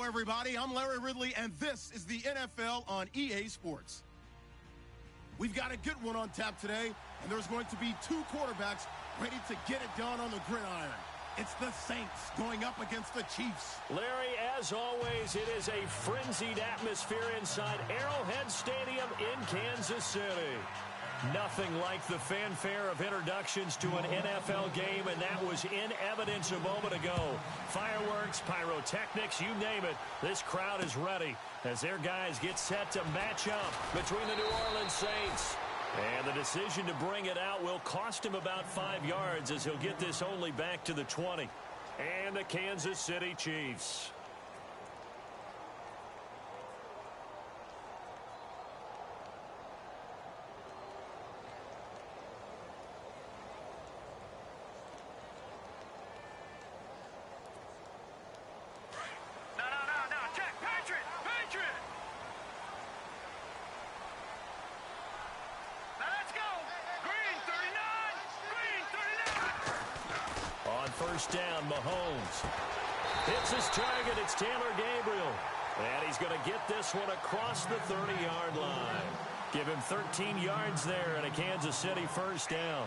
Hello, everybody. I'm Larry Ridley, and this is the NFL on EA Sports. We've got a good one on tap today, and there's going to be two quarterbacks ready to get it done on the gridiron. It's the Saints going up against the Chiefs. Larry, as always, it is a frenzied atmosphere inside Arrowhead Stadium in Kansas City. Nothing like the fanfare of introductions to an NFL game, and that was in evidence a moment ago. Fireworks, pyrotechnics, you name it. This crowd is ready as their guys get set to match up between the New Orleans Saints. And the decision to bring it out will cost him about 5 yards as he'll get this only back to the 20. And the Kansas City Chiefs. First down, Mahomes hits his target. It's Taylor Gabriel, and he's going to get this one across the 30-yard line. Give him 13 yards there and a Kansas City first down.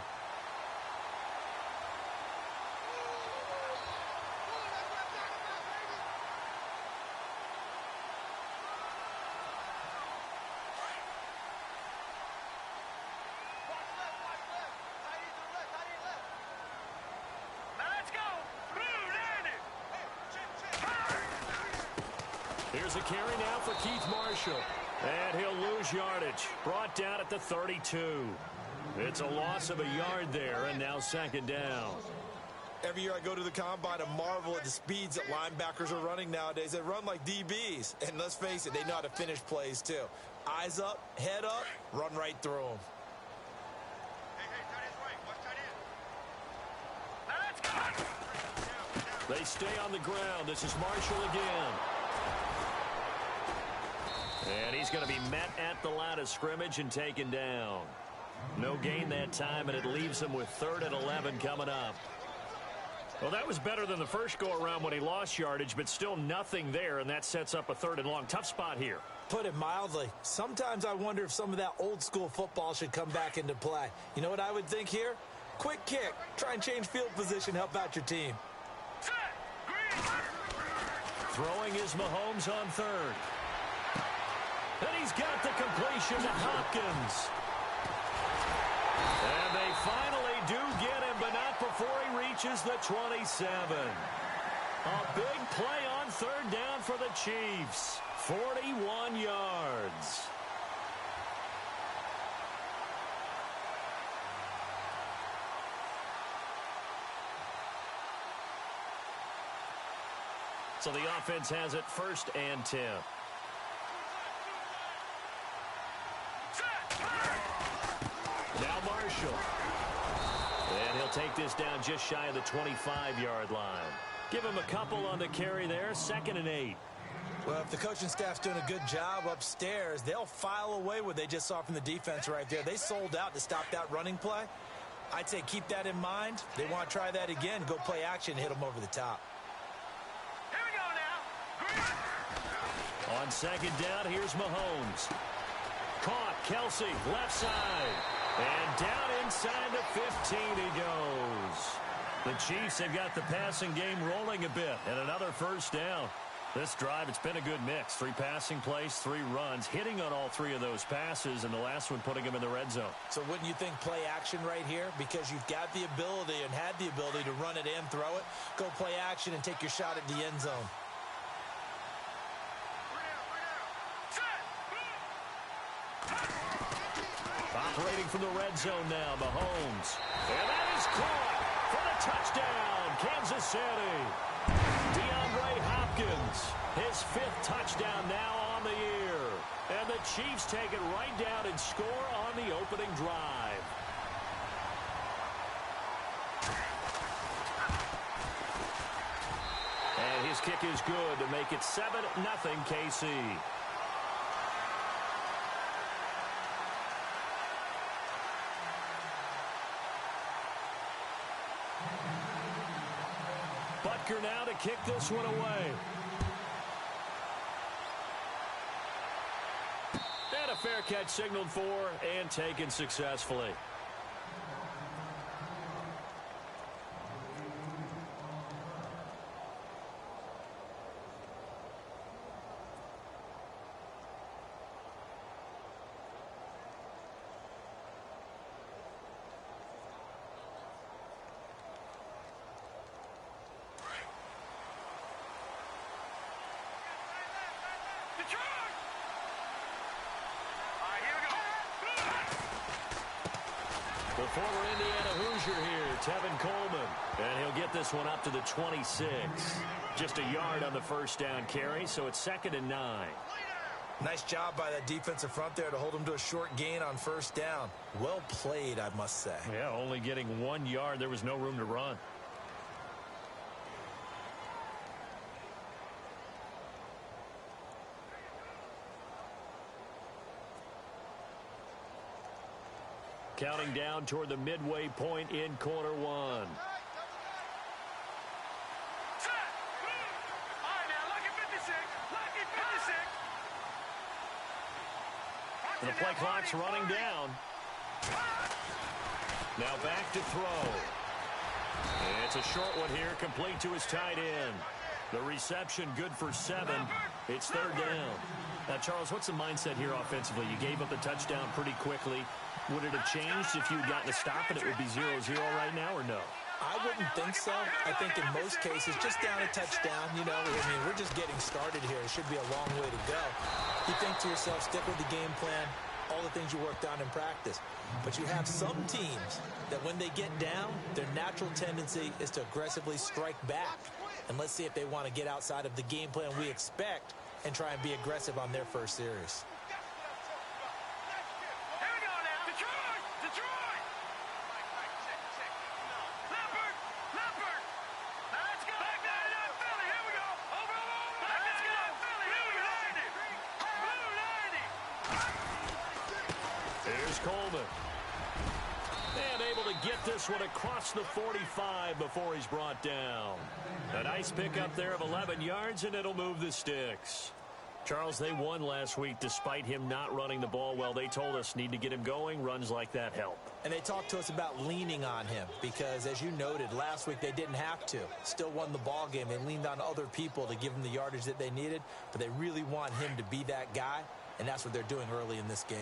Here's a carry now for Keith Marshall. And he'll lose yardage. Brought down at the 32. It's a loss of a yard there, and now second down. Every year I go to the combine and marvel at the speeds that linebackers are running nowadays. They run like DBs. And let's face it, they know how to finish plays too. Eyes up, head up, run right through them. They stay on the ground. This is Marshall again. And he's going to be met at the line of scrimmage and taken down. No gain that time, and it leaves him with 3rd and 11 coming up. Well, that was better than the first go-around when he lost yardage, but still nothing there, and that sets up a 3rd and long. Tough spot here. Put it mildly. Sometimes I wonder if some of that old-school football should come back into play. You know what I would think here? Quick kick. Try and change field position, help out your team. Throwing is Mahomes on 3rd. And he's got the completion to Hopkins. And they finally do get him, but not before he reaches the 27. A big play on 3rd down for the Chiefs. 41 yards. So the offense has it 1st and 10. Now Marshall. And he'll take this down just shy of the 25-yard line. Give him a couple on the carry there. 2nd and 8. Well, if the coaching staff's doing a good job upstairs, they'll file away what they just saw from the defense right there. They sold out to stop that running play. I'd say keep that in mind. They want to try that again, go play action, hit them over the top. Here we go now. On 2nd down, here's Mahomes. Caught, Kelsey, left side. And down inside the 15 he goes. The Chiefs have got the passing game rolling a bit, and another first down. This drive, it's been a good mix. 3 passing plays, 3 runs, hitting on all 3 of those passes, and the last one putting him in the red zone. So wouldn't you think play action right here? Because you've got the ability and had the ability to run it and throw it. Go play action and take your shot at the end zone. Operating from the red zone now, Mahomes. And that is caught for the touchdown, Kansas City. DeAndre Hopkins, his 5th touchdown now on the year. And the Chiefs take it right down and score on the opening drive. And his kick is good to make it 7-0 KC. Butker now to kick this one away. fair catch signaled for and taken successfully. The former Indiana Hoosier here, Tevin Coleman. And he'll get this one up to the 26. Just a yard on the first down carry, so it's 2nd and 9. Nice job by that defensive front there to hold him to a short gain on first down. Well played, I must say. Yeah, only getting 1 yard. There was no room to run. Counting down toward the midway point in quarter one. And the play clock's running down. Now back to throw. It's a short one here, complete to his tight end. The reception good for 7. It's 3rd down. Now, Charles, what's the mindset here offensively? You gave up the touchdown pretty quickly. Would it have changed if you had gotten a stop and it would be 0-0 right now, or no? I wouldn't think so. I think in most cases, just down a touchdown, you know, I mean, we're just getting started here. It should be a long way to go. You think to yourself, stick with the game plan, all the things you worked on in practice. But you have some teams that when they get down, their natural tendency is to aggressively strike back. And let's see if they want to get outside of the game plan we expect and try and be aggressive on their first series. Coleman. And able to get this one across the 45 before he's brought down. A nice pickup there of 11 yards, and it'll move the sticks. Charles, they won last week despite him not running the ball well. They told us need to get him going. Runs like that help. And they talked to us about leaning on him because, as you noted, last week they didn't have to. Still won the ball game. They leaned on other people to give them the yardage that they needed, but they really want him to be that guy, and that's what they're doing early in this game.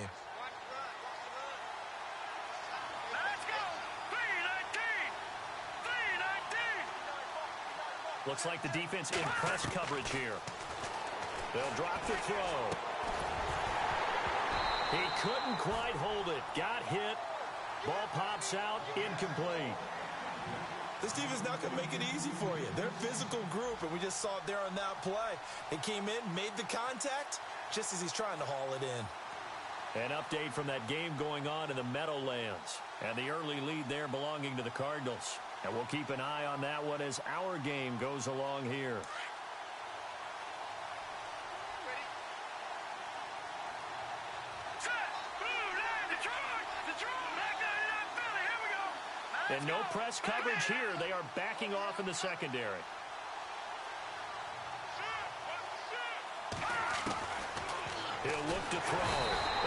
Looks like the defense in press coverage here. They'll drop the throw. He couldn't quite hold it. Got hit. Ball pops out. Incomplete. This defense not going to make it easy for you. They're a physical group, and we just saw it there on that play. They came in, made the contact, just as he's trying to haul it in. An update from that game going on in the Meadowlands. And the early lead there belonging to the Cardinals. And we'll keep an eye on that one as our game goes along here. And no press coverage here. They are backing off in the secondary. He'll look to throw.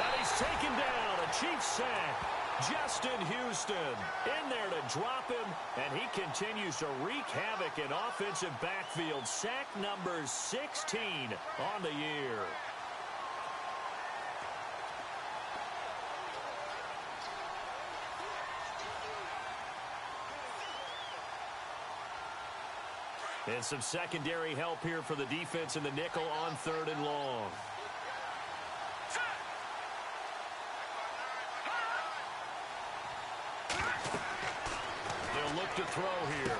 And he's taken down. A Chiefs sack. Justin Houston in there to drop him, and he continues to wreak havoc in offensive backfield. Sack number 16 on the year. And some secondary help here for the defense in the nickel on 3rd and long. They'll look to throw here.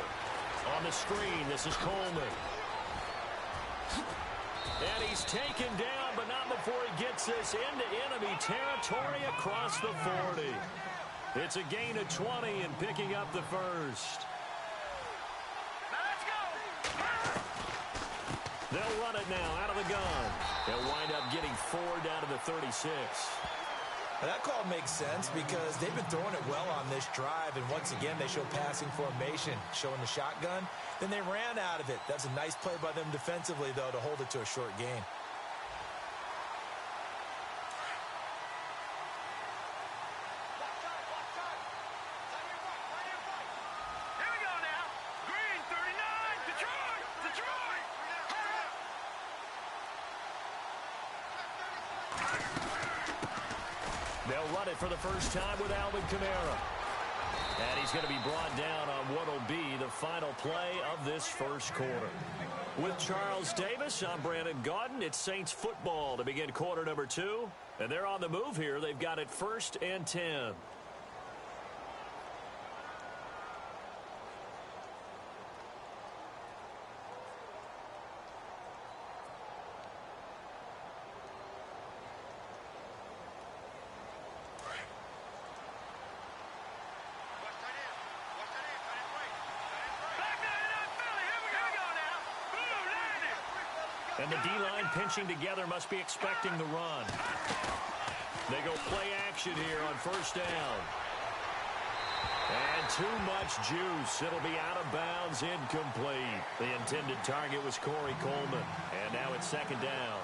On the screen, this is Coleman. And he's taken down, but not before he gets this into enemy territory across the 40. It's a gain of 20 and picking up the first. They'll run it now out of the gun. They'll wind up getting 4 down to the 36. Now that call makes sense because they've been throwing it well on this drive, and once again they show passing formation, showing the shotgun. Then they ran out of it. That's a nice play by them defensively, though, to hold it to a short gain. They'll run it for the first time with Alvin Kamara. And he's going to be brought down on what will be the final play of this first quarter. With Charles Davis, I'm Brandon Gaudin. It's Saints football to begin quarter number 2. And they're on the move here. They've got it 1st and 10. And the D-line pinching together must be expecting the run. They go play action here on first down. And too much juice. It'll be out of bounds, incomplete. The intended target was Corey Coleman. And now it's 2nd down.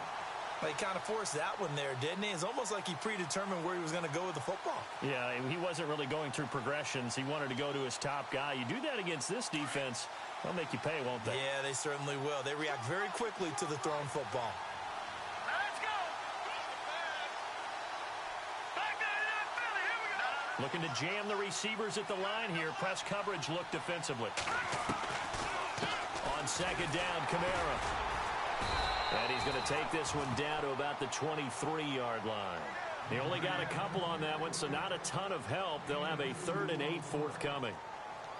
Well, he kind of forced that one there, didn't he? It's almost like he predetermined where he was going to go with the football. Yeah, he wasn't really going through progressions. He wanted to go to his top guy. You do that against this defense, they'll make you pay, won't they? Yeah, they certainly will. They react very quickly to the thrown football. Let's go. Back down in Philly. Here we go. Looking to jam the receivers at the line here. Press coverage look defensively. On 2nd down, Kamara. And he's going to take this one down to about the 23-yard line. They only got a couple on that one, so not a ton of help. They'll have a 3rd and 8 forthcoming.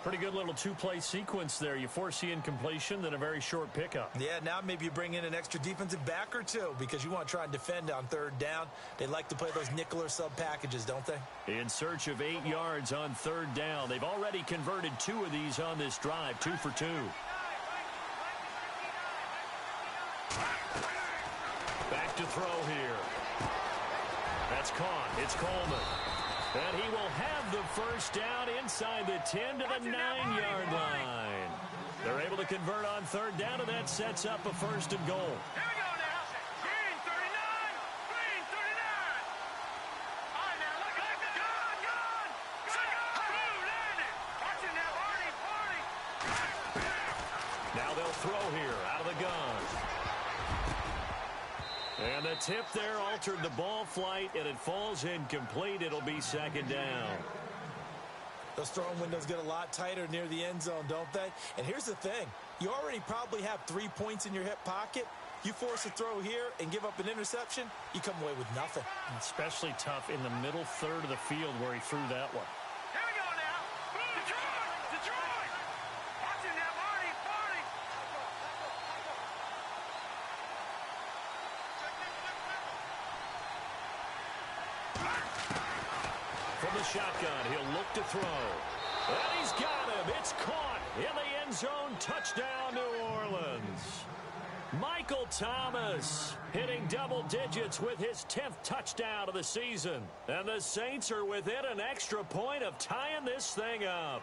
Pretty good little two-play sequence there. You force the incompletion, then a very short pickup. Yeah, now maybe you bring in an extra defensive back or two because you want to try and defend on 3rd down. They like to play those nickel or sub packages, don't they? In search of 8 yards on 3rd down. They've already converted 2 of these on this drive, 2 for 2. Back to throw here. That's caught. It's Coleman. And he will have the first down inside the 10 to the 9-yard line. They're able to convert on 3rd down, and that sets up a 1st and goal. Here we go now. Green 39. Green 39. All right, now look at that. Gone. Blue landed. Watch it now, Party. Now they'll throw here out of the gun. And the tip there altered the ball flight, and it falls incomplete. It'll be 2nd down. Those throwing windows get a lot tighter near the end zone, don't they? And here's the thing. You already probably have 3 points in your hip pocket. You force a throw here and give up an interception, you come away with nothing. Especially tough in the middle 3rd of the field where he threw that one. Here we go now. Detroit. Watch it now, Party. From the shotgun, he'll look to throw. And he's got him. It's caught in the end zone. Touchdown, New Orleans. Michael Thomas hitting double digits with his 10th touchdown of the season. And the Saints are within an extra point of tying this thing up.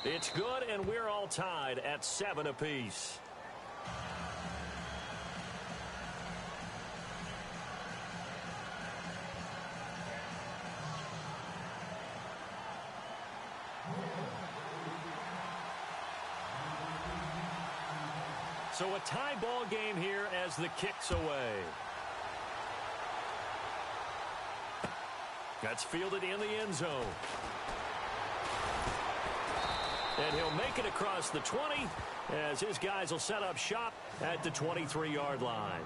It's good, and we're all tied at 7 apiece. So a tie ball game here as the kick's away. That's fielded in the end zone. And he'll make it across the 20 as his guys will set up shop at the 23-yard line.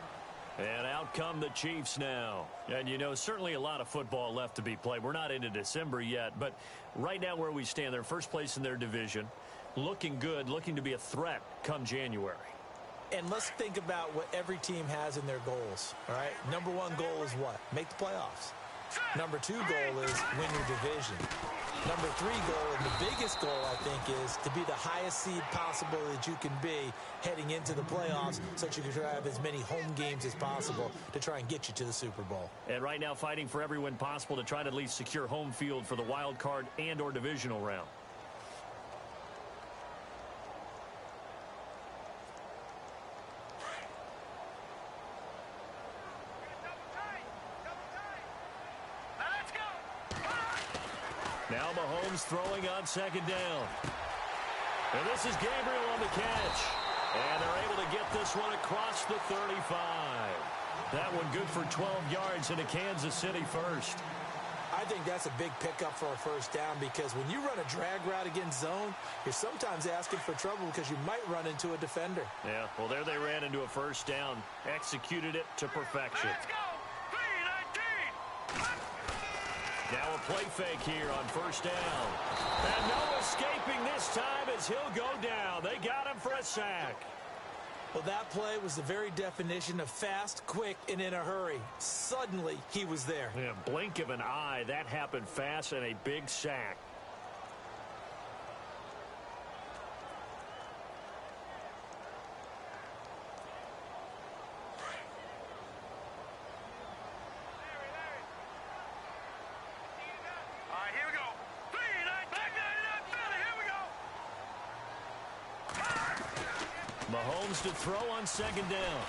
And out come the Chiefs now. And, you know, certainly a lot of football left to be played. We're not into December yet, but right now where we stand, they're first place in their division. Looking good, looking to be a threat come January. And let's think about what every team has in their goals, all right? Number 1 goal is what? Make the playoffs. Number 2 goal is win your division. Number 3 goal, and the biggest goal, I think, is to be the highest seed possible that you can be heading into the playoffs so that you can have as many home games as possible to try and get you to the Super Bowl. And right now fighting for every win possible to try to at least secure home field for the wild card and or divisional round. Now Mahomes throwing on 2nd down. And this is Gabriel on the catch. And they're able to get this one across the 35. That one good for 12 yards into Kansas City first. I think that's a big pickup for a first down because when you run a drag route against zone, you're sometimes asking for trouble because you might run into a defender. Yeah, well, there they ran into a first down. Executed it to perfection. Let's go. 3-19. Now a play fake here on first down. And no escaping this time as he'll go down. They got him for a sack. Well, that play was the very definition of fast, quick, and in a hurry. Suddenly, he was there. Yeah, blink of an eye. That happened fast and a big sack. All right, here we go. 3-19. Back 99 Philly. Here we go. Mahomes to throw on second down.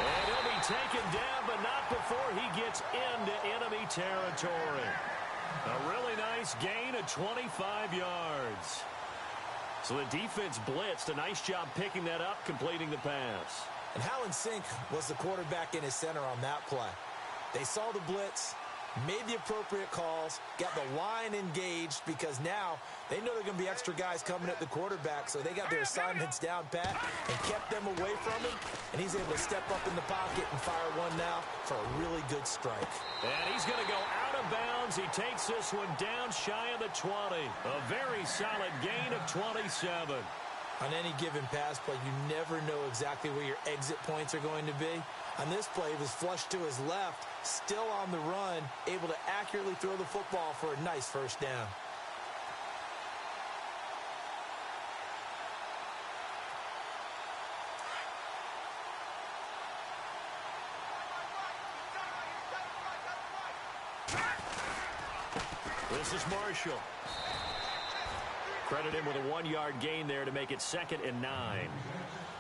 And he'll be taken down, but not before he gets into enemy territory. A really nice gain of 25 yards. So the defense blitzed. A nice job picking that up, completing the pass. And how in sync was the quarterback in his center on that play? They saw the blitz, made the appropriate calls, got the line engaged because now they know they're going to be extra guys coming at the quarterback, so they got their assignments down pat and kept them away from him, and he's able to step up in the pocket and fire one now for a really good strike. And he's going to go out of bounds. He takes this one down shy of the 20. A very solid gain of 27. On any given pass play, you never know exactly where your exit points are going to be. On this play, he was flushed to his left, still on the run, able to accurately throw the football for a nice first down. This is Marshall. Credit him with a 1-yard gain there to make it 2nd and 9.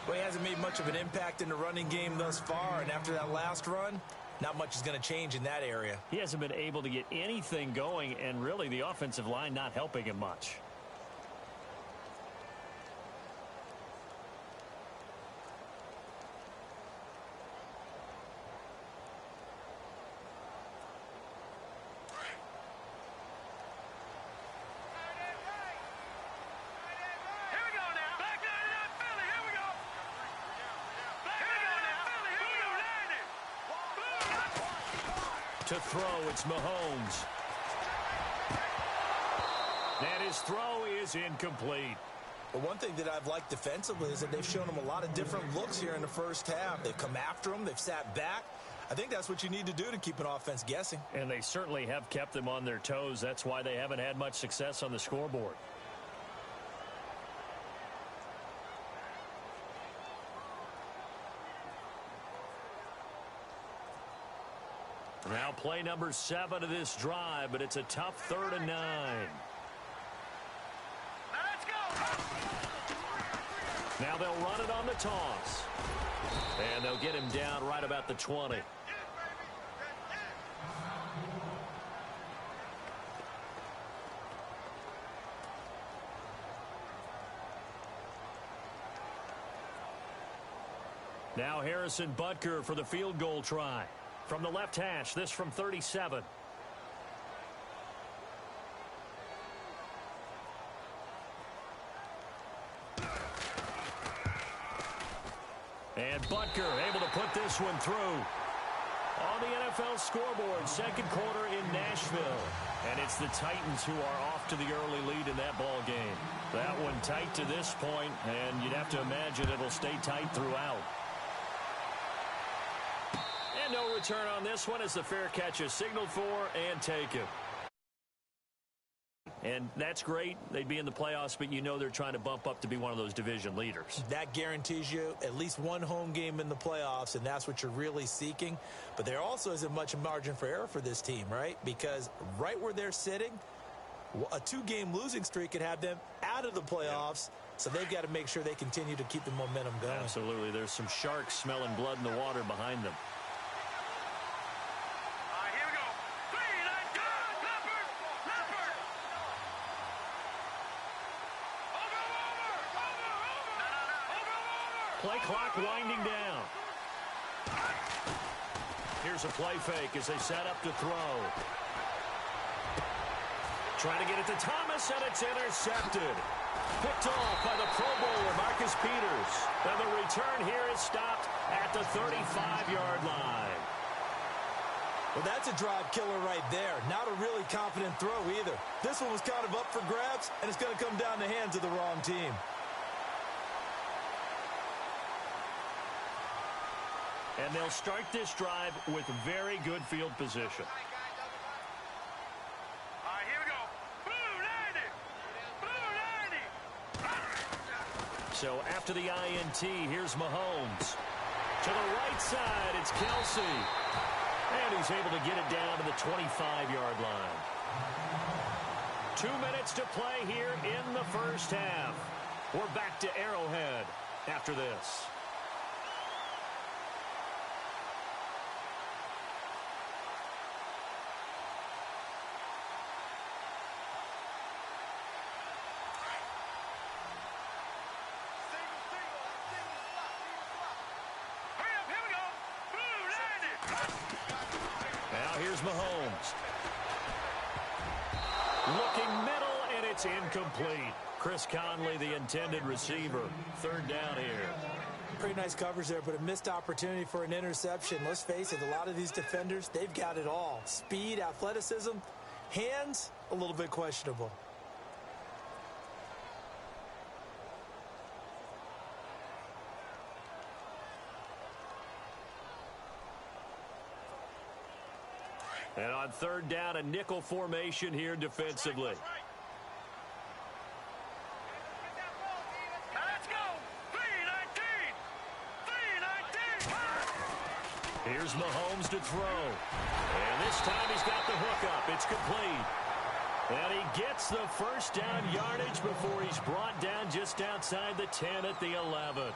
Well, he hasn't made much of an impact in the running game thus far, and after that last run, not much is going to change in that area. He hasn't been able to get anything going, and really the offensive line not helping him much. To throw, it's Mahomes. And his throw is incomplete. But one thing that I've liked defensively is that they've shown him a lot of different looks here in the first half. They've come after him. They've sat back. I think that's what you need to do to keep an offense guessing. And they certainly have kept them on their toes. That's why they haven't had much success on the scoreboard. Now play number 7 of this drive, but it's a tough 3rd and 9. Let's go. Now they'll run it on the toss. And they'll get him down right about the 20. Now Harrison Butker for the field goal try. From the left hash, this from 37. And Butker able to put this one through. On the NFL scoreboard, 2nd quarter in Nashville. And it's the Titans who are off to the early lead in that ball game. That one tight to this point, and you'd have to imagine it'll stay tight throughout. And no return on this one as the fair catch is signaled for and taken. And that's great. They'd be in the playoffs, but you know they're trying to bump up to be one of those division leaders. That guarantees you at least one home game in the playoffs, and that's what you're really seeking. But there also isn't much margin for error for this team, right? Because right where they're sitting, a 2-game losing streak could have them out of the playoffs. So they've got to make sure they continue to keep the momentum going. Absolutely. There's some sharks smelling blood in the water behind them. Play clock winding down. Here's a play fake as they set up to throw. Trying to get it to Thomas, and it's intercepted. Picked off by the Pro Bowler, Marcus Peters. And the return here is stopped at the 35-yard line. Well, that's a drive killer right there. Not a really confident throw either. This one was kind of up for grabs, and it's going to come down the hands of the wrong team. And they'll start this drive with very good field position. All right, here we go. Blue 90. So after the INT, here's Mahomes. To the right side, it's Kelsey. And he's able to get it down to the 25-yard line. 2 minutes to play here in the first half. We're back to Arrowhead after this. Here's Mahomes. Looking middle, and it's incomplete. Chris Conley, the intended receiver. Third down here. Pretty nice coverage there, but a missed opportunity for an interception. Let's face it, a lot of these defenders, they've got it all. Speed, athleticism, hands, a little bit questionable. And on third down, a nickel formation here defensively. Let's go. 3-19. Here's Mahomes to throw. And this time he's got the hook up. It's complete. And he gets the first down yardage before he's brought down just outside the 10 at the 11.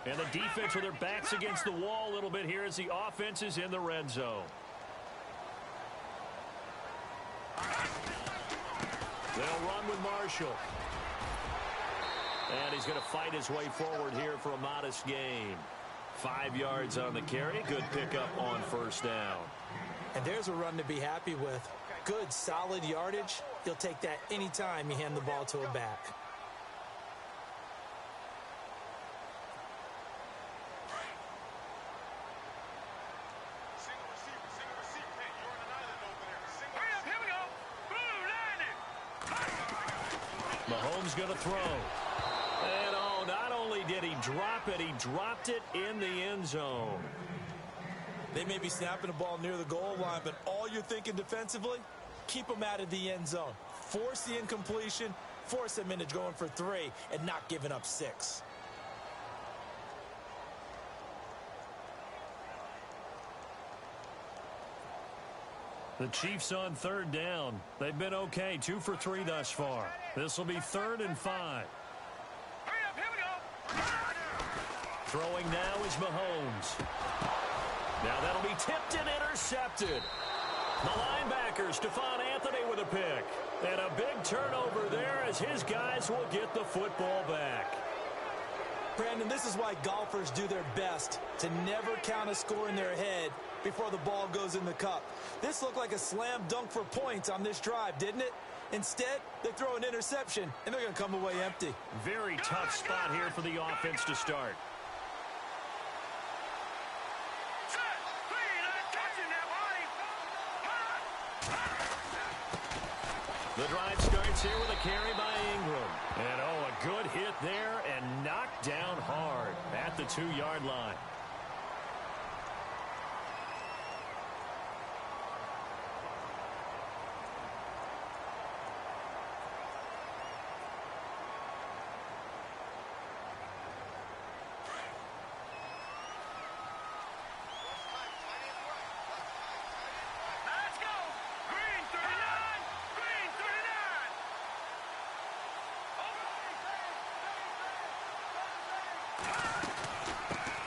And the defense with their backs against the wall a little bit here as the offense is in the red zone. They'll run with Marshall. And he's going to fight his way forward here for a modest gain. 5 yards on the carry. Good pickup on first down. And there's a run to be happy with. Good, solid yardage. He'll take that anytime you hand the ball to a back. Mahomes going to throw. And oh, not only did he drop it, he dropped it in the end zone. They may be snapping the ball near the goal line, but all you're thinking defensively, keep them out of the end zone. Force the incompletion, force them into going for 3, and not giving up 6. The Chiefs on third down. They've been okay, 2 for 3 thus far. This will be 3rd and 5. Hurry up, here we go. Throwing now is Mahomes. Now that'll be tipped and intercepted. The linebacker, Stephon Anthony, with a pick. And a big turnover there as his guys will get the football back. Brandon, this is why golfers do their best to never count a score in their head before the ball goes in the cup. This looked like a slam dunk for points on this drive, didn't it? Instead, they throw an interception, and they're going to come away empty. Very tough spot here for the offense to start. The drive starts here with a carry by Ingram. And, oh, a good hit there and knocked down hard at the 2-yard line.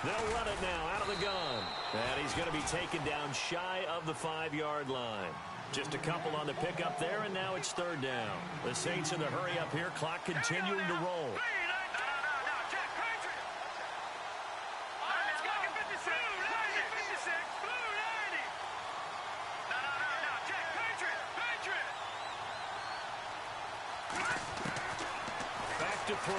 They'll run it now out of the gun. And he's going to be taken down shy of the 5-yard line. Just a couple on the pickup there, and now it's third down. The Saints in the hurry up here, clock continuing to roll. Back to throw.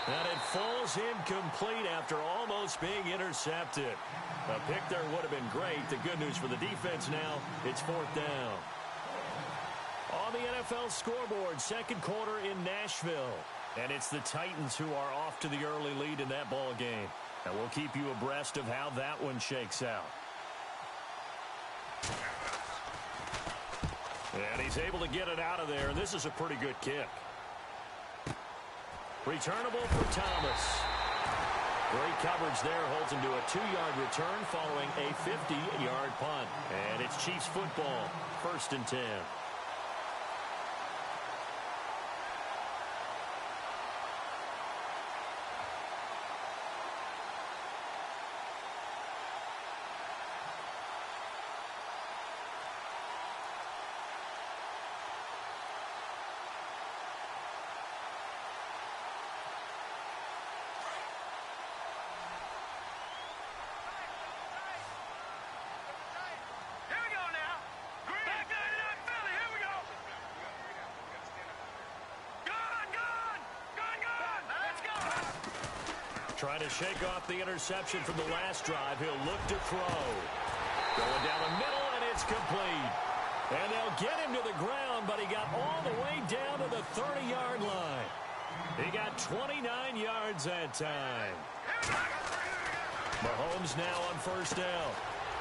And it falls incomplete after almost being intercepted. A pick there would have been great. The good news for the defense now, it's fourth down. On the NFL scoreboard, second quarter in Nashville. And it's the Titans who are off to the early lead in that ball game. And we'll keep you abreast of how that one shakes out. And he's able to get it out of there, and this is a pretty good kick. Returnable for Thomas. Great coverage there, holds him to a 2-yard return following a 50-yard punt. And it's Chiefs football, 1st and 10. Trying to shake off the interception from the last drive. He'll look to throw. Going down the middle, and it's complete. And they'll get him to the ground, but he got all the way down to the 30-yard line. He got 29 yards that time. Mahomes now on first down.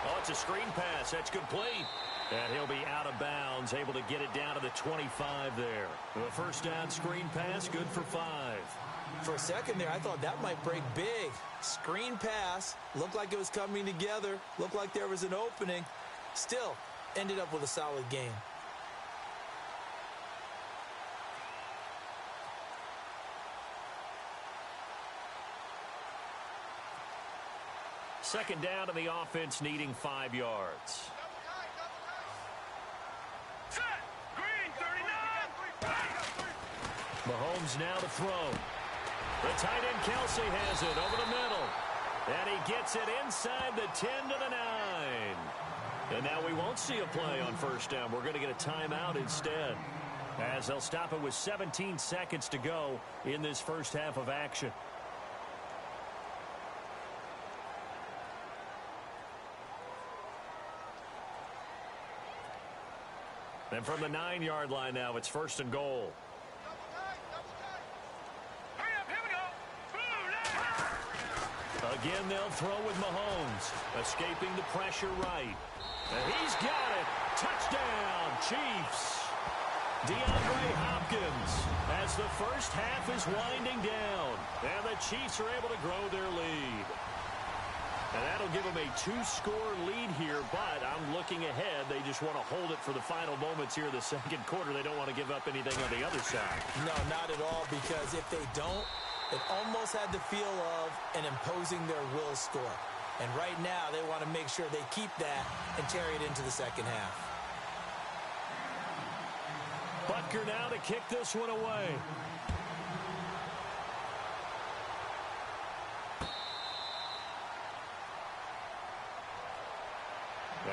Oh, it's a screen pass. That's complete. And he'll be out of bounds, able to get it down to the 25 there. The first down screen pass, good for 5. For a second there, I thought that might break big. Screen pass. Looked like it was coming together. Looked like there was an opening. Still, ended up with a solid game. Second down to the offense, needing 5 yards. Mahomes now to throw. The tight end Kelsey has it over the middle. And he gets it inside the 10 to the 9. And now we won't see a play on first down. We're going to get a timeout instead, as they'll stop it with 17 seconds to go in this first half of action. And from the 9-yard line now, it's 1st and goal. Again, they'll throw with Mahomes, escaping the pressure right. And he's got it. Touchdown, Chiefs. DeAndre Hopkins, as the first half is winding down. And the Chiefs are able to grow their lead. And that'll give them a 2-score lead here, but I'm looking ahead. They just want to hold it for the final moments here in the second quarter. They don't want to give up anything on the other side. No, not at all, because if they don't, it almost had the feel of an imposing their will score. And right now, they want to make sure they keep that and carry it into the second half. Butker now to kick this one away.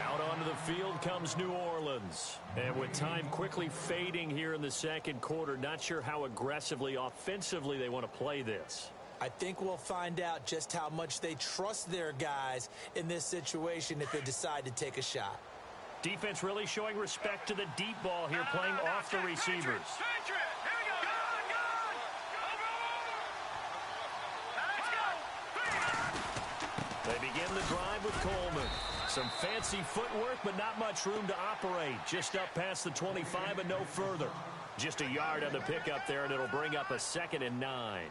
Out onto the field comes New Orleans. And with time quickly fading here in the second quarter, not sure how aggressively, offensively they want to play this. I think we'll find out just how much they trust their guys in this situation if they decide to take a shot. Defense really showing respect to the deep ball here, playing off the receivers. They begin the drive with Coleman. Some fancy footwork, but not much room to operate. Just up past the 25 and no further. Just a yard on the pickup there, and it'll bring up a 2nd and 9.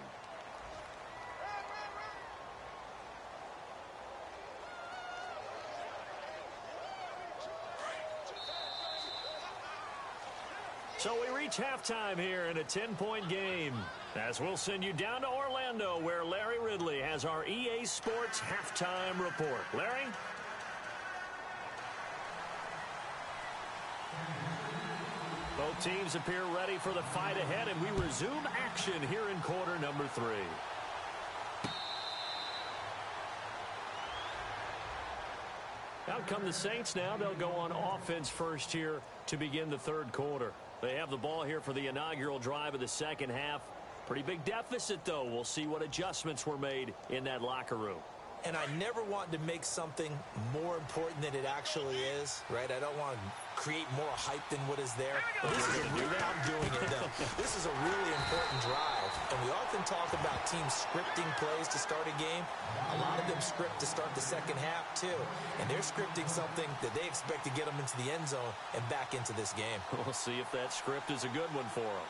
So we reach halftime here in a 10-point game, as we'll send you down to Orlando, where Larry Ridley has our EA Sports halftime report. Larry? Both teams appear ready for the fight ahead, and we resume action here in quarter number 3. Out come the Saints now. They'll go on offense first here to begin the third quarter. They have the ball here for the inaugural drive of the second half. Pretty big deficit, though. We'll see what adjustments were made in that locker room. And I never want to make something more important than it actually is, right? I don't want to create more hype than what is there. But this is I'm doing it, though. This is a really important drive. And we often talk about teams scripting plays to start a game. A lot of them script to start the second half, too. And they're scripting something that they expect to get them into the end zone and back into this game. We'll see if that script is a good one for them.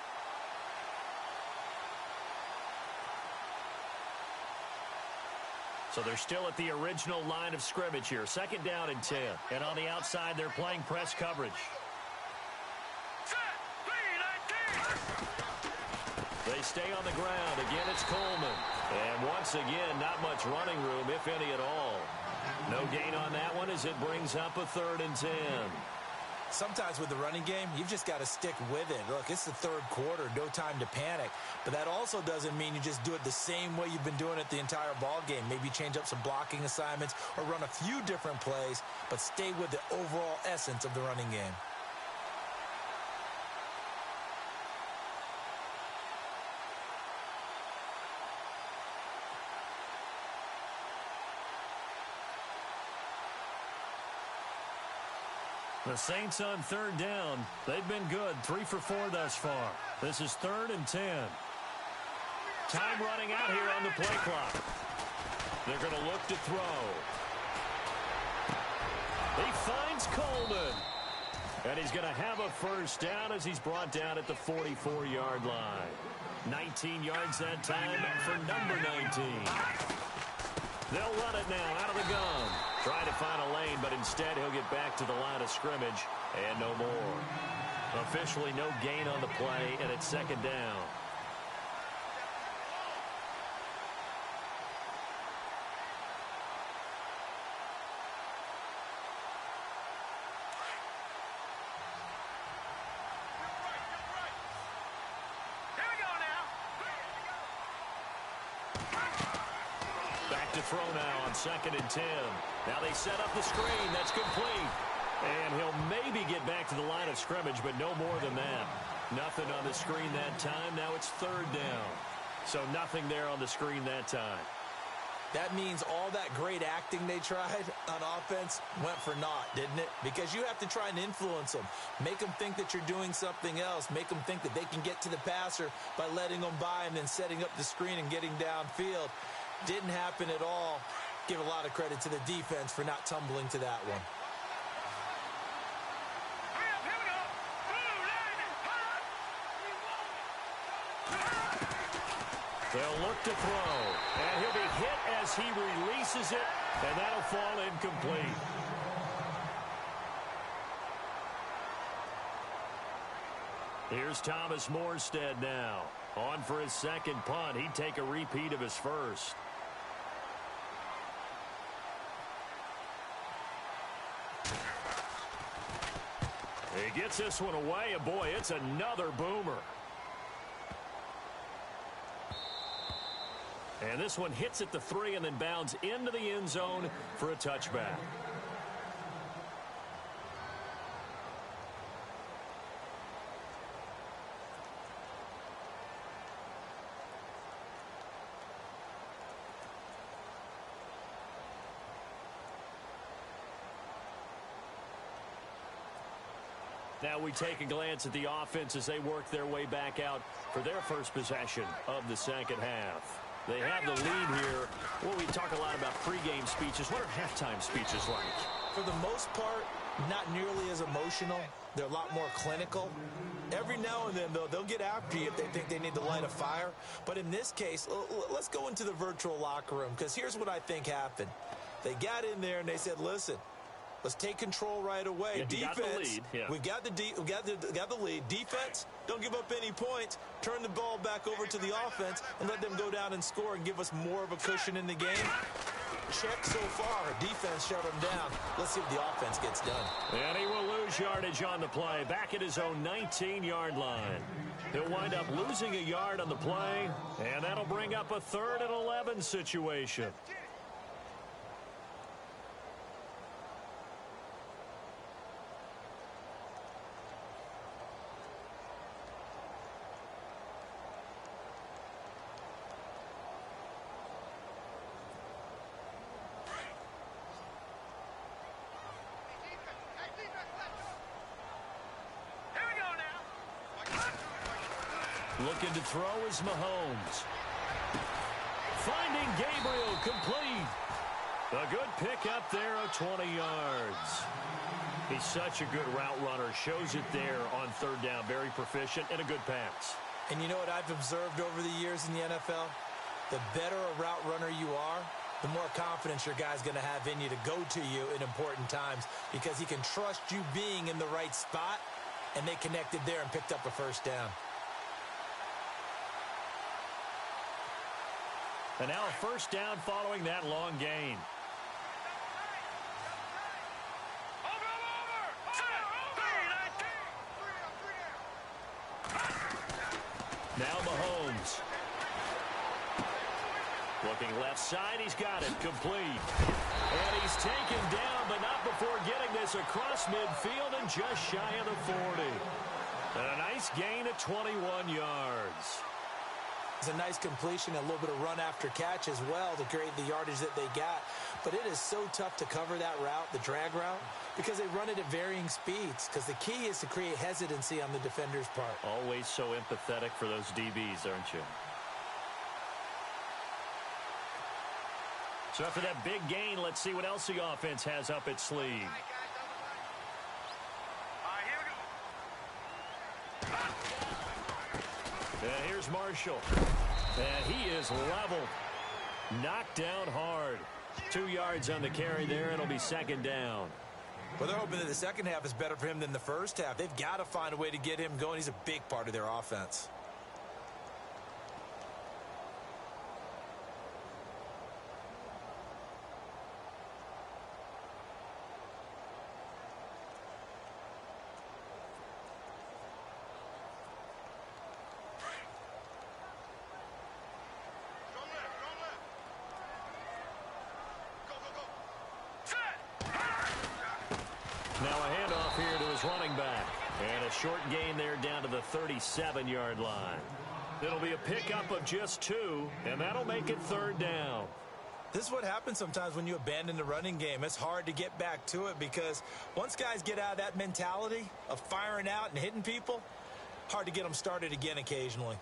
So they're still at the original line of scrimmage here. Second down and 10. And on the outside, they're playing press coverage. They stay on the ground. Again, it's Coleman. And once again, not much running room, if any at all. No gain on that one as it brings up a 3rd and 10. Sometimes with the running game, you've just got to stick with it. Look, it's the third quarter, no time to panic. But that also doesn't mean you just do it the same way you've been doing it the entire ball game. Maybe change up some blocking assignments or run a few different plays, but stay with the overall essence of the running game. The Saints on 3rd down. They've been good. 3 for 4 thus far. This is 3rd and 10. Time running out here on the play clock. They're going to look to throw. He finds Coleman. And he's going to have a first down as he's brought down at the 44-yard line. 19 yards that time for number 19. They'll run it now out of the gun. Try to find a lane, but instead he'll get back to the line of scrimmage and no more. Officially no gain on the play, and it's second down. Throw now on 2nd and 10. Now they set up the screen. That's complete. And he'll maybe get back to the line of scrimmage, but no more than that. Nothing on the screen that time. Now it's 3rd down. So nothing there on the screen that time. That means all that great acting they tried on offense went for naught, didn't it? Because you have to try and influence them. Make them think that you're doing something else. Make them think that they can get to the passer by letting them by and then setting up the screen and getting downfield. Didn't happen at all. Give a lot of credit to the defense for not tumbling to that one. They'll look to throw. And he'll be hit as he releases it. And that'll fall incomplete. Here's Thomas Morstead now. On for his second punt. He'd take a repeat of his first. He gets this one away, and boy, it's another boomer. And this one hits at the 3 and then bounds into the end zone for a touchback. Now we take a glance at the offense as they work their way back out for their first possession of the second half. They have the lead here. Well, we talk a lot about pregame speeches. What are halftime speeches like? For the most part, not nearly as emotional. They're a lot more clinical. Every now and then, though, they'll get after you if they think they need to light a fire. But in this case, let's go into the virtual locker room, because here's what I think happened. They got in there and they said, listen, Let's take control right away. Yeah, Defense, we've got the lead. Defense, don't give up any points. Turn the ball back over to the offense and let them go down and score and give us more of a cushion in the game. Check so far. Defense shut them down. Let's see what the offense gets done. And he will lose yardage on the play. Back at his own 19-yard line. He'll wind up losing a yard on the play, and that'll bring up a 3rd and 11 situation. Looking to throw is Mahomes. Finding Gabriel complete. A good pickup there of 20 yards. He's such a good route runner. Shows it there on 3rd down. Very proficient and a good pass. And you know what I've observed over the years in the NFL? The better a route runner you are, the more confidence your guy's going to have in you to go to you in important times because he can trust you being in the right spot, and they connected there and picked up a 1st down. And now a 1st down following that long gain. Now Mahomes. Looking left side, he's got it complete. And he's taken down, but not before getting this across midfield and just shy of the 40. And a nice gain of 21 yards. It's a nice completion, a little bit of run after catch as well to create the yardage that they got. But it is so tough to cover that route, the drag route, because they run it at varying speeds. Because the key is to create hesitancy on the defender's part. Always so empathetic for those DBs, aren't you? So after that big gain, let's see what else the offense has up its sleeve. Here's Marshall. And he is leveled. Knocked down hard. 2 yards on the carry there. It'll be 2nd down. Well, they're hoping that the second half is better for him than the first half. They've got to find a way to get him going. He's a big part of their offense. Now a handoff here to his running back. And a short gain there down to the 37-yard line. It'll be a pickup of just 2, and that'll make it 3rd down. This is what happens sometimes when you abandon the running game. It's hard to get back to it because once guys get out of that mentality of firing out and hitting people, hard to get them started again occasionally.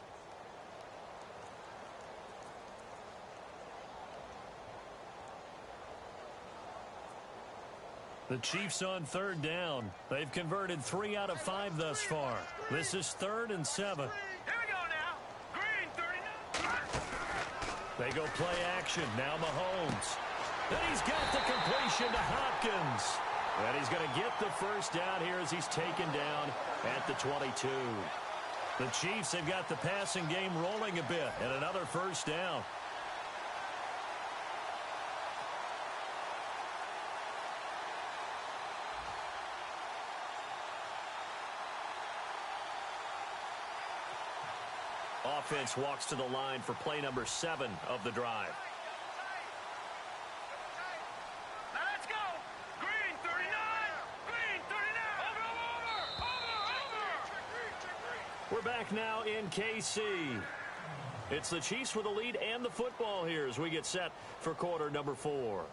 The Chiefs on 3rd down. They've converted 3 out of 5 thus far. This is 3rd and 7. Here we go now. Green 39. They go play action. Now Mahomes. And he's got the completion to Hopkins. And he's going to get the 1st down here as he's taken down at the 22. The Chiefs have got the passing game rolling a bit. And another 1st down. Offense walks to the line for play number 7 of the drive. Now let's go. Green 39. Green 39. Over. We're back now in KC. It's the Chiefs with the lead and the football here as we get set for quarter number 4.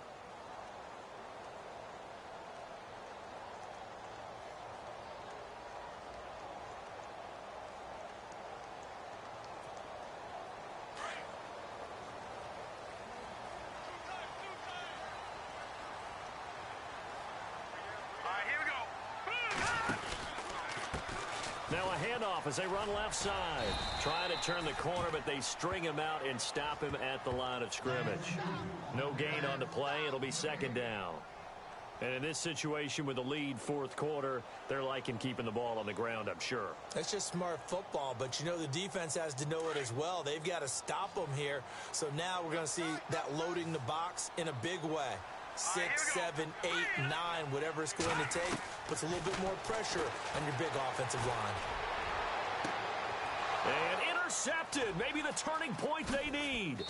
Now a handoff as they run left side. Trying to turn the corner, but they string him out and stop him at the line of scrimmage. No gain on the play. It'll be 2nd down. And in this situation with the lead fourth quarter, they're liking keeping the ball on the ground, I'm sure. That's just smart football, but you know the defense has to know it as well. They've got to stop them here. So now we're going to see that loading the box in a big way. 6, 7, 8, 9, whatever it's going to take, puts a little bit more pressure on your big offensive line. And intercepted, maybe the turning point they need.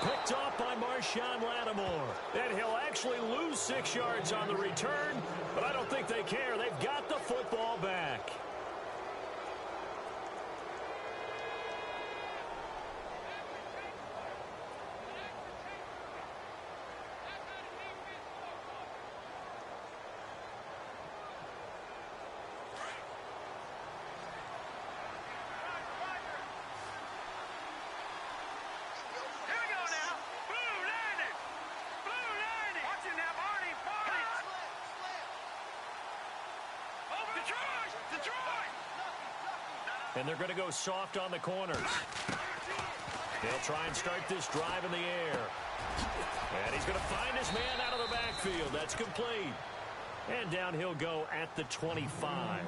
Picked off by Marshawn Lattimore. And he'll actually lose 6 yards on the return, but I don't think they care. They've got the football back. And they're going to go soft on the corners. They'll try and start this drive in the air. And he's going to find his man out of the backfield. That's complete. And down he'll go at the 25.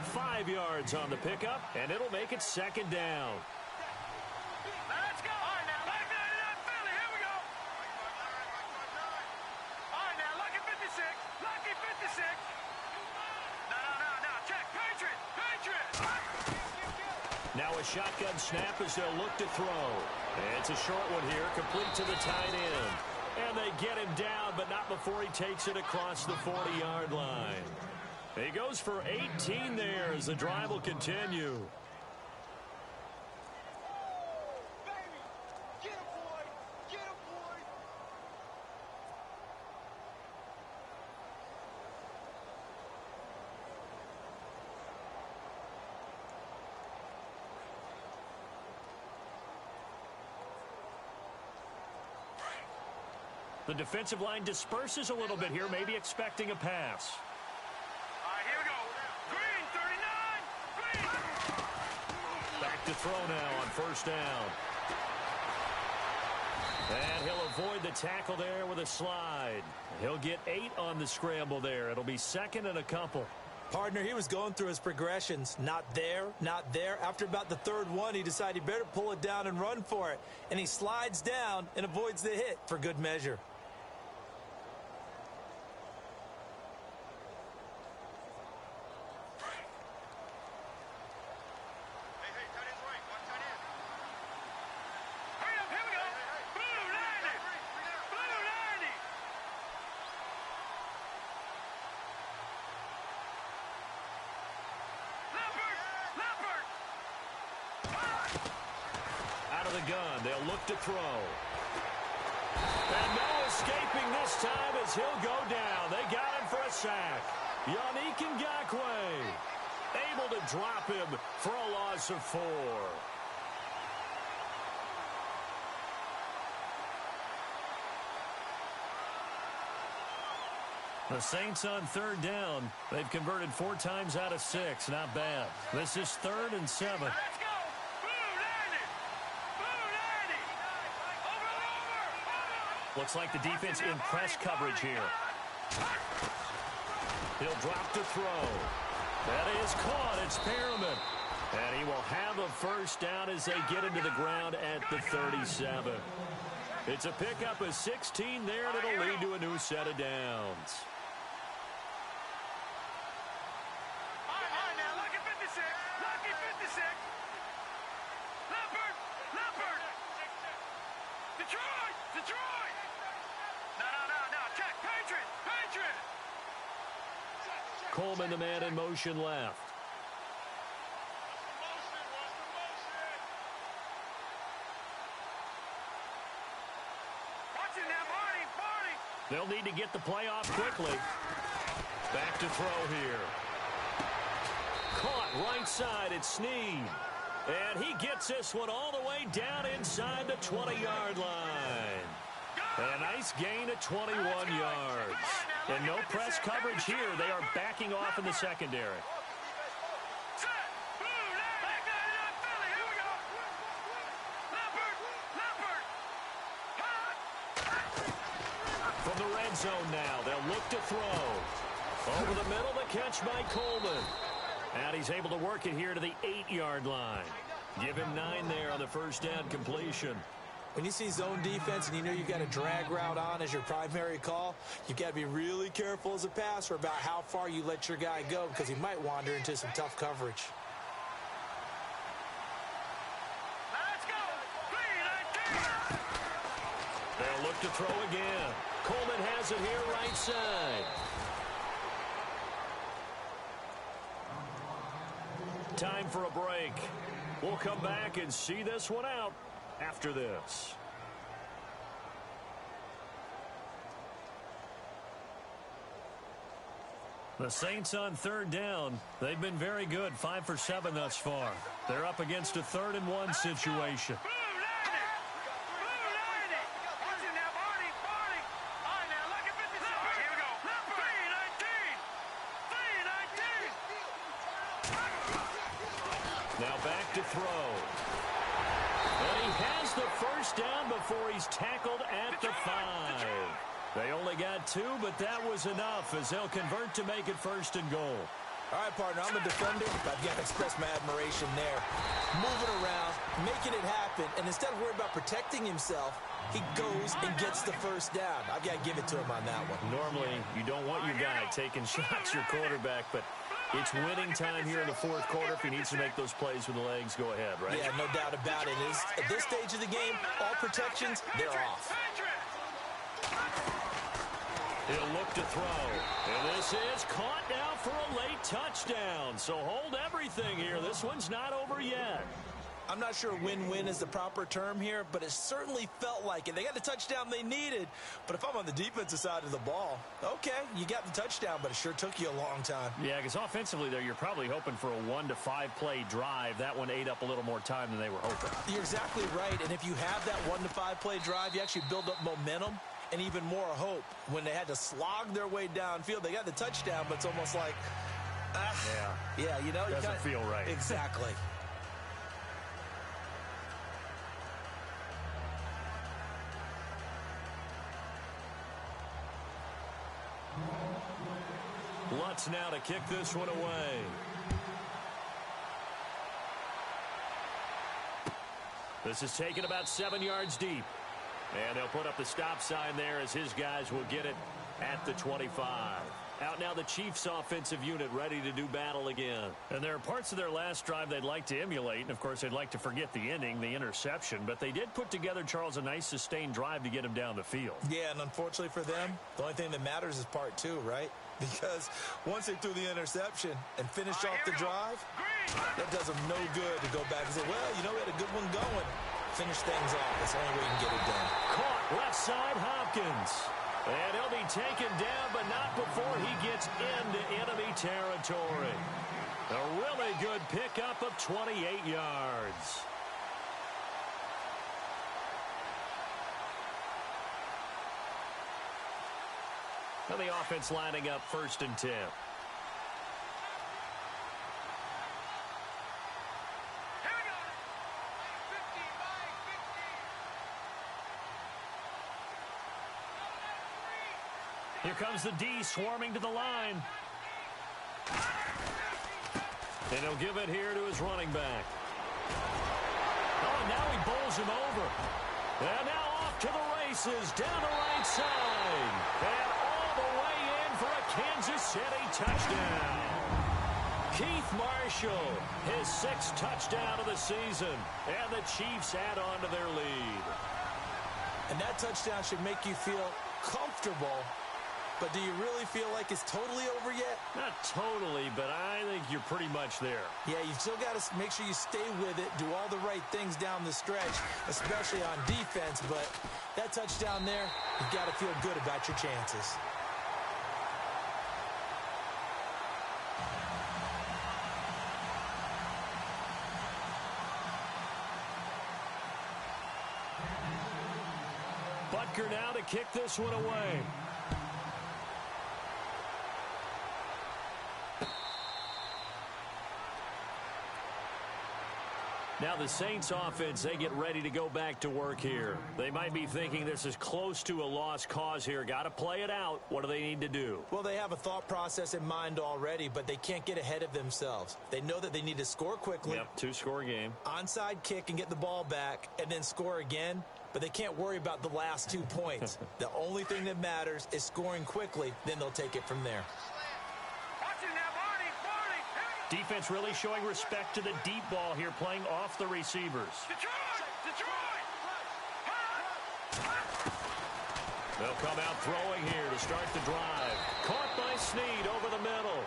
5 yards on the pickup, and it'll make it second down. Let's go. All right, now, Philly, here we go. All right, now, lucky 56. Lucky 56. No. Check. Patriot. Now a shotgun snap as they'll look to throw. And it's a short one here, complete to the tight end. And they get him down, but not before he takes it across the 40-yard line. He goes for 18 there as the drive will continue. The defensive line disperses a little bit here, maybe expecting a pass. All right, here we go. Green, 39. Green. Back to throw now on first down. And he'll avoid the tackle there with a slide. He'll get 8 on the scramble there. It'll be second and a couple. Partner, he was going through his progressions. Not there. After about the third one, he decided he better pull it down and run for it. And he slides down and avoids the hit for good measure. Gun. They'll look to throw. And no escaping this time as he'll go down. They got him for a sack. Yannick Ngakoue able to drop him for a loss of 4. The Saints on third down. They've converted 4 times out of 6. Not bad. This is 3rd and 7. Looks like the defense in press coverage here. He'll drop to throw. That is caught. It's Perriman. And he will have a first down as they get into the ground at the 37. It's a pickup of 16 there, and it'll lead to a new set of downs. All right, now, lucky 56. Lucky 56. Leopard. Detroit. No. Check. Patriot. Coleman, the man in motion left. Watch it now, Barney. They'll need to get the play off quickly. Back to throw here. Caught right side. It's Snead. And he gets this one all the way down inside the 20-yard line. A nice gain of 21 yards. And no press coverage here. They are backing off in the secondary. For in the red zone now. They'll look to throw. Over the middle, the catch by Coleman. And he's able to work it here to the 8-yard line. Give him 9 there on the first down completion. When you see zone defense and you know you've got a drag route on as your primary call, you've got to be really careful as a passer about how far you let your guy go because he might wander into some tough coverage. Let's go. They'll look to throw again. Coleman has it here right side. Time for a break. We'll come back and see this one out after this. The Saints on third down. They've been very good, 5 for 7 thus far. They're up against a 3rd-and-1 situation. Now back to throw. And he has the first down before he's tackled at the 5. They only got 2, but that was enough as they'll convert to make it 1st and goal. All right, partner, I'm a defender, but I've got to express my admiration there. Moving around, making it happen, and instead of worrying about protecting himself, he goes and gets the first down. I've got to give it to him on that one. Normally, you don't want your guy taking shots, your quarterback, but it's winning time here in the 4th quarter. If he needs to make those plays with the legs, go ahead, right? Yeah, no doubt about it. At this stage of the game, all protections, they're off. He'll look to throw. And this is caught now for a late touchdown. So hold everything here. This one's not over yet. I'm not sure win-win is the proper term here, but it certainly felt like it. They got the touchdown they needed, but if I'm on the defensive side of the ball, okay, you got the touchdown, but it sure took you a long time. Yeah, because offensively there, you're probably hoping for a 1 to 5 play drive. That one ate up a little more time than they were hoping. You're exactly right, and if you have that 1 to 5 play drive, you actually build up momentum and even more hope. When they had to slog their way downfield, they got the touchdown, but it's almost like, yeah, you know, doesn't feel right. Exactly. Lutz now to kick this one away. This is taken about 7 yards deep. And they'll put up the stop sign there as his guys will get it at the 25. Out now the Chiefs offensive unit ready to do battle again. And there are parts of their last drive they'd like to emulate. And, of course, they'd like to forget the ending, the interception. But they did put together, Charles, a nice sustained drive to get him down the field. Yeah, and unfortunately for them, the only thing that matters is part 2, right? Because once they threw the interception and finished off the drive, that does them no good to go back and say, well, you know, we had a good one going. Finish things off. That's the only way you can get it done. Caught left side Hopkins. And he'll be taken down, but not before he gets into enemy territory. A really good pickup of 28 yards. And the offense lining up 1st and 10. Here comes the D swarming to the line. And he'll give it here to his running back. Oh, and now he bowls him over. And now off to the races, down the right side. And all the way in for a Kansas City touchdown. Keith Marshall, his 6th touchdown of the season. And the Chiefs add on to their lead. And that touchdown should make you feel comfortable. But do you really feel like it's totally over yet? Not totally, but I think you're pretty much there. Yeah, you've still got to make sure you stay with it, do all the right things down the stretch, especially on defense. But that touchdown there, you've got to feel good about your chances. Butker now to kick this one away. Now the Saints offense, they get ready to go back to work here. They might be thinking this is close to a lost cause here. Got to play it out. What do they need to do? Well, they have a thought process in mind already, but they can't get ahead of themselves. They know that they need to score quickly. Yep, two-score game. Onside kick and get the ball back and then score again, but they can't worry about the last 2 points. The only thing that matters is scoring quickly, then they'll take it from there. Defense really showing respect to the deep ball here, playing off the receivers. Detroit! They'll come out throwing here to start the drive. Caught by Snead over the middle.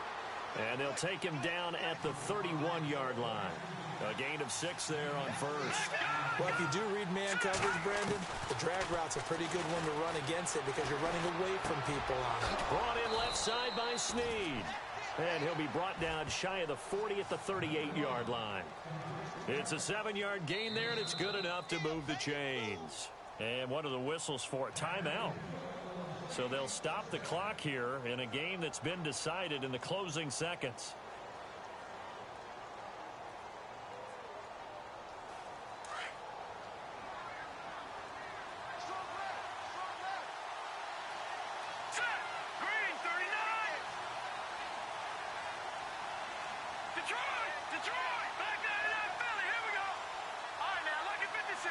And they'll take him down at the 31-yard line. A gain of 6 there on first. Well, if you do read man coverage, Brandon, the drag route's a pretty good one to run against it because you're running away from people on it. Brought in left side by Snead. And he'll be brought down shy of the 40 at the 38-yard line. It's a 7-yard gain there, and it's good enough to move the chains. And what are the whistles for? Timeout. So they'll stop the clock here in a game that's been decided in the closing seconds. Detroit! Back there in that Philly. Here we go. All right, now, lucky 56.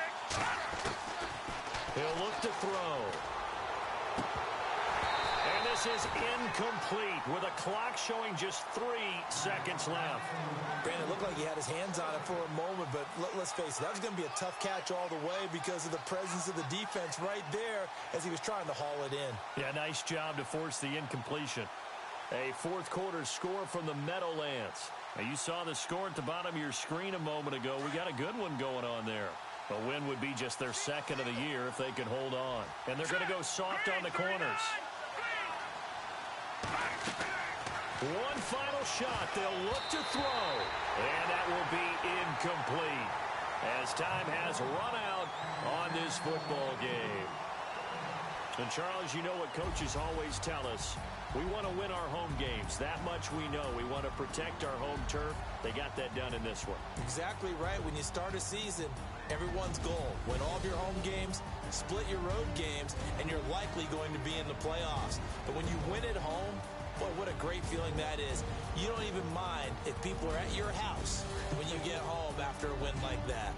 He'll look to throw. And this is incomplete with a clock showing just 3 seconds left. Brandon, it looked like he had his hands on it for a moment, but let's face it, that was going to be a tough catch all the way because of the presence of the defense right there as he was trying to haul it in. Yeah, nice job to force the incompletion. A fourth quarter score from the Meadowlands. Now, you saw the score at the bottom of your screen a moment ago. We got a good one going on there. A win would be just their second of the year if they could hold on. And they're going to go soft on the corners. One final shot. They'll look to throw. And that will be incomplete as time has run out on this football game. And, Charles, you know what coaches always tell us. We want to win our home games. That much we know. We want to protect our home turf. They got that done in this one. Exactly right. When you start a season, everyone's goal. Win all of your home games, split your road games, and you're likely going to be in the playoffs. But when you win at home, boy, what a great feeling that is. You don't even mind if people are at your house when you get home after a win like that.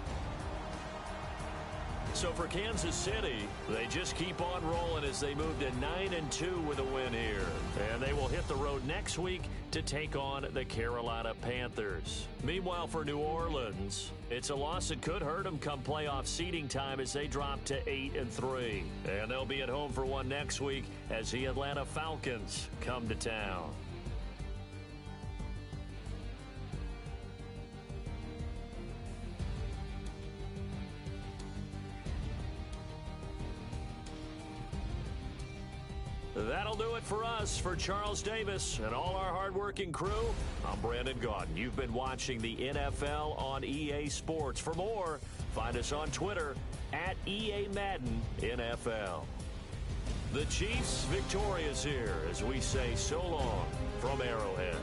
So for Kansas City, they just keep on rolling as they move to 9-2 with a win here. And they will hit the road next week to take on the Carolina Panthers. Meanwhile, for New Orleans, it's a loss that could hurt them come playoff seeding time as they drop to 8-3. And they'll be at home for one next week as the Atlanta Falcons come to town. That'll do it for us. For Charles Davis and all our hardworking crew, I'm Brandon Gaudin. You've been watching the NFL on EA Sports. For more, find us on Twitter at EA Madden NFL. The Chiefs victorious here as we say so long from Arrowhead.